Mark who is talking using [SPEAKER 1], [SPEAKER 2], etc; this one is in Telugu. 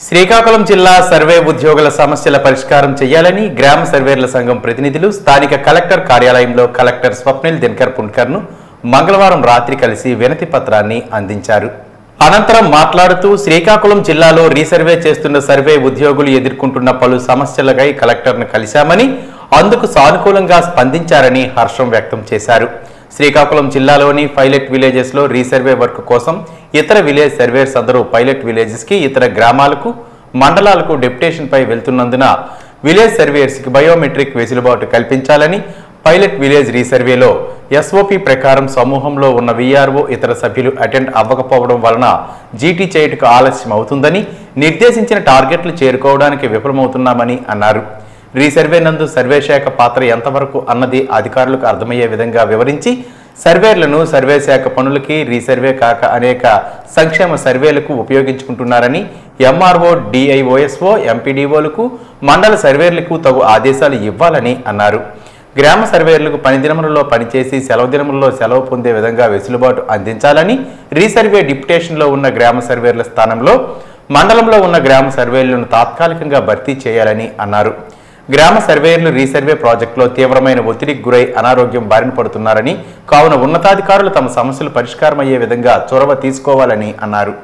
[SPEAKER 1] శ్రీకాకుళం జిల్లా సర్వే ఉద్యోగుల సమస్యల పరిష్కారం చేయాలని గ్రామ సర్వేర్ల సంఘం ప్రతినిధులు స్థానిక కలెక్టర్ కార్యాలయంలో కలెక్టర్ స్వప్నిల్ దినకర్ పుణ్కర్ను మంగళవారం రాత్రి కలిసి వినతి పత్రాన్ని అందించారు. అనంతరం మాట్లాడుతూ శ్రీకాకుళం జిల్లాలో రీసర్వే చేస్తున్న సర్వే ఉద్యోగులు ఎదుర్కొంటున్న పలు సమస్యలపై కలెక్టర్ను కలిశామని, అందుకు సానుకూలంగా స్పందించారని హర్షం వ్యక్తం చేశారు. శ్రీకాకుళం జిల్లాలోని పైలట్ విలేజెస్ లో రీసర్వే వర్క్ కోసం ఇతర విలేజ్ సర్వేర్స్ అందరూ పైలట్ విలేజెస్ కి ఇతర గ్రామాలకు మండలాలకు డెప్యుటేషన్ పై వెళ్తున్నందున విలేజ్ సర్వేయర్స్ కి బయోమెట్రిక్ వెసులుబాటు కల్పించాలని, పైలట్ విలేజ్ రీసర్వేలో ఎస్ఓపి ప్రకారం సమూహంలో ఉన్న విఆర్ఓ ఇతర సభ్యులు అటెండ్ అవ్వకపోవడం వలన జీటీ చేయటకు ఆలస్యం అవుతుందని, నిర్దేశించిన టార్గెట్లు చేరుకోవడానికి విఫలమవుతున్నామని అన్నారు. రీసర్వే నందు సర్వే శాఖ పాత్ర ఎంతవరకు అన్నది అధికారులకు అర్థమయ్యే విధంగా వివరించి సర్వేర్లను సర్వే శాఖ పనులకి రీసర్వే కాక అనేక సంక్షేమ సర్వేలకు ఉపయోగించుకుంటున్నారని, ఎంఆర్ఓ, డిఐఓఎస్ఓ, ఎంపీడీఓలకు, మండల సర్వేర్లకు తగు ఆదేశాలు ఇవ్వాలని అన్నారు. గ్రామ సర్వేర్లకు పని దినములలో పనిచేసి సెలవు దినములలో సెలవు పొందే విధంగా వెసులుబాటు అందించాలని, రీసర్వే డిప్యుటేషన్లో ఉన్న గ్రామ సర్వేర్ల స్థానంలో మండలంలో ఉన్న గ్రామ సర్వేలను తాత్కాలికంగా భర్తీ చేయాలని అన్నారు. గ్రామ సర్వేయర్లు రీసర్వే ప్రాజెక్టులో తీవ్రమైన ఒత్తిడికి గురై అనారోగ్యం బారిన పడుతున్నారని, కావున ఉన్నతాధికారులు తమ సమస్యలు పరిష్కారమయ్యే విధంగా చొరవ తీసుకోవాలని అన్నారు.